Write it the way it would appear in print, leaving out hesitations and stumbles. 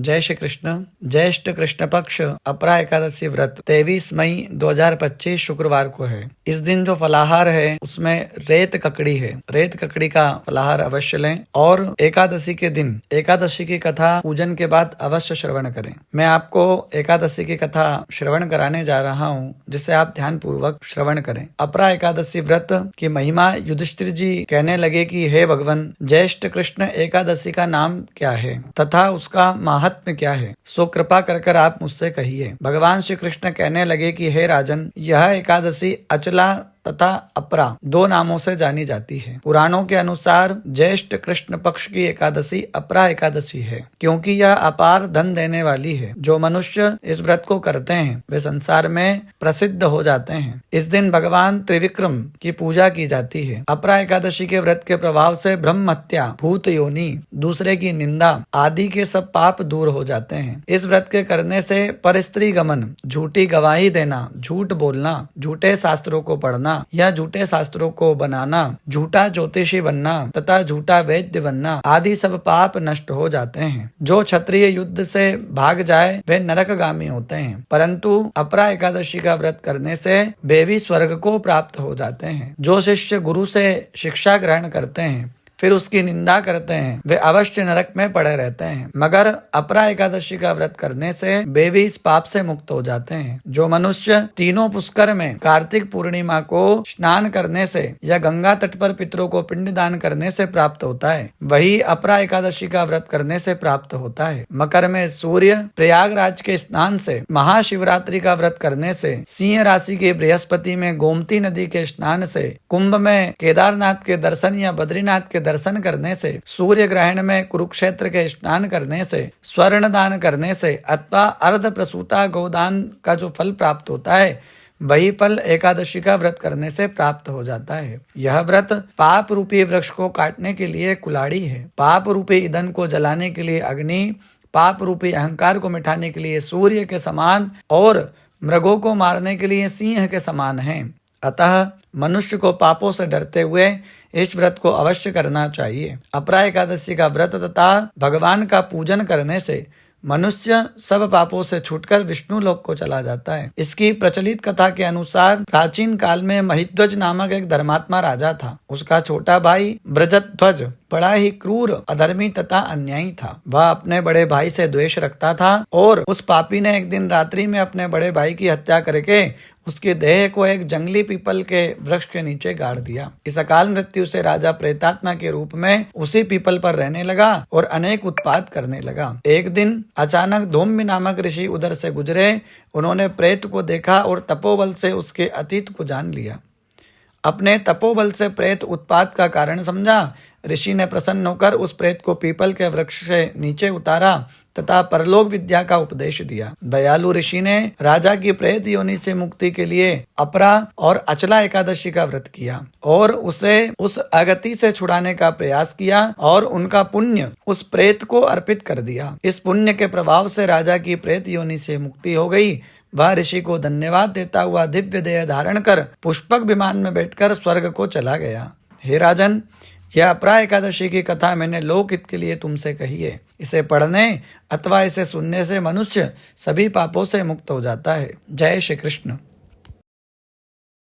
जय श्री कृष्ण। ज्येष्ठ कृष्ण पक्ष अपरा एकादशी व्रत 23 मई 2025 शुक्रवार को है। इस दिन जो फलाहार है उसमें रेत ककड़ी है। रेत ककड़ी का फलाहार अवश्य लें और एकादशी के दिन एकादशी की कथा पूजन के बाद अवश्य श्रवण करें। मैं आपको एकादशी की कथा श्रवण कराने जा रहा हूँ, जिसे आप ध्यान पूर्वक श्रवण करें। अपरा एकादशी व्रत की महिमा युधिष्ठिर जी कहने लगे कि हे भगवान, ज्येष्ठ कृष्ण एकादशी का नाम क्या है तथा उसका महात्म्य क्या है, सो कृपा कर आप मुझसे कहिए। भगवान श्री कृष्ण कहने लगे कि हे राजन, यह एकादशी अचला तथा अपरा दो नामों से जानी जाती है। पुराणों के अनुसार ज्येष्ठ कृष्ण पक्ष की एकादशी अपरा एकादशी है, क्योंकि यह अपार धन देने वाली है। जो मनुष्य इस व्रत को करते हैं वे संसार में प्रसिद्ध हो जाते हैं। इस दिन भगवान त्रिविक्रम की पूजा की जाती है। अपरा एकादशी के व्रत के प्रभाव से ब्रह्म हत्या, भूत योनि, दूसरे की निंदा आदि के सब पाप दूर हो जाते हैं। इस व्रत के करने से परस्त्री गमन, झूठी गवाही देना, झूठ बोलना, झूठे शास्त्रों को पढ़ना या झूठे शास्त्रों को बनाना, झूठा ज्योतिषी बनना तथा झूठा वैद्य बनना आदि सब पाप नष्ट हो जाते हैं। जो क्षत्रिय युद्ध से भाग जाए वे नरकगामी होते हैं, परंतु अपरा एकादशी का व्रत करने से वे भी स्वर्ग को प्राप्त हो जाते हैं। जो शिष्य गुरु से शिक्षा ग्रहण करते हैं फिर उसकी निंदा करते हैं वे अवश्य नरक में पड़े रहते हैं, मगर अपरा एकादशी का व्रत करने से वे भी इस पाप से मुक्त हो जाते हैं। जो मनुष्य तीनों पुष्कर में कार्तिक पूर्णिमा को स्नान करने से या गंगा तट पर पितरों को पिंड दान करने से प्राप्त होता है, वही अपरा एकादशी का व्रत करने से प्राप्त होता है। मकर में सूर्य प्रयागराज के स्नान से, महाशिवरात्रि का व्रत करने से, सिंह राशि के बृहस्पति में गोमती नदी के स्नान से, कुंभ में केदारनाथ के दर्शन या बद्रीनाथ के दर्शन करने से, सूर्य ग्रहण में कुरुक्षेत्र के स्नान करने से, स्वर्ण दान करने से अथवा अर्ध प्रसूता गोदान का जो फल प्राप्त होता है वही फल एकादशी का व्रत करने से प्राप्त हो जाता है। यह व्रत पाप रूपी वृक्ष को काटने के लिए कुल्हाड़ी है, पाप रूपी ईंधन को जलाने के लिए अग्नि, पाप रूपी अहंकार को मिटाने के लिए सूर्य के समान और मृगों को मारने के लिए सिंह के समान है। अतः मनुष्य को पापों से डरते हुए इस व्रत को अवश्य करना चाहिए। अपरा एकादशी का व्रत तथा भगवान का पूजन करने से मनुष्य सब पापों से छूटकर विष्णु लोक को चला जाता है। इसकी प्रचलित कथा के अनुसार प्राचीन काल में महिध्वज नामक एक धर्मात्मा राजा था। उसका छोटा भाई ब्रजध्वज बड़ा ही क्रूर, अधर्मी तथा अन्यायी था। वह अपने बड़े भाई से द्वेष रखता था और उस पापी ने एक दिन रात्रि में अपने बड़े भाई की हत्या करके उसके देह को एक जंगली पीपल के वृक्ष के नीचे गाड़ दिया। इस अकाल मृत्यु से राजा प्रेतात्मा के रूप में उसी पीपल पर रहने लगा और अनेक उत्पात करने लगा। एक दिन अचानक धौम्य नामक ऋषि उधर से गुजरे। उन्होंने प्रेत को देखा और तपोबल से उसके अतीत को जान लिया। अपने तपोबल से प्रेत उत्पात का कारण समझा। ऋषि ने प्रसन्न होकर उस प्रेत को पीपल के वृक्ष से नीचे उतारा तथा परलोक विद्या का उपदेश दिया। दयालु ऋषि ने राजा की प्रेत योनि से मुक्ति के लिए अपरा और अचला एकादशी का व्रत किया और उसे उस अगति से छुड़ाने का प्रयास किया और उनका पुण्य उस प्रेत को अर्पित कर दिया। इस पुण्य के प्रभाव से राजा की प्रेत योनि से मुक्ति हो गई। वह ऋषि को धन्यवाद देता हुआ दिव्य देह धारण कर पुष्पक विमान में बैठकर स्वर्ग को चला गया। हे राजन, यह अपरा एकादशी की कथा मैंने लोकहित के लिए तुमसे कही है। इसे पढ़ने अथवा इसे सुनने से मनुष्य सभी पापों से मुक्त हो जाता है। जय श्री कृष्ण।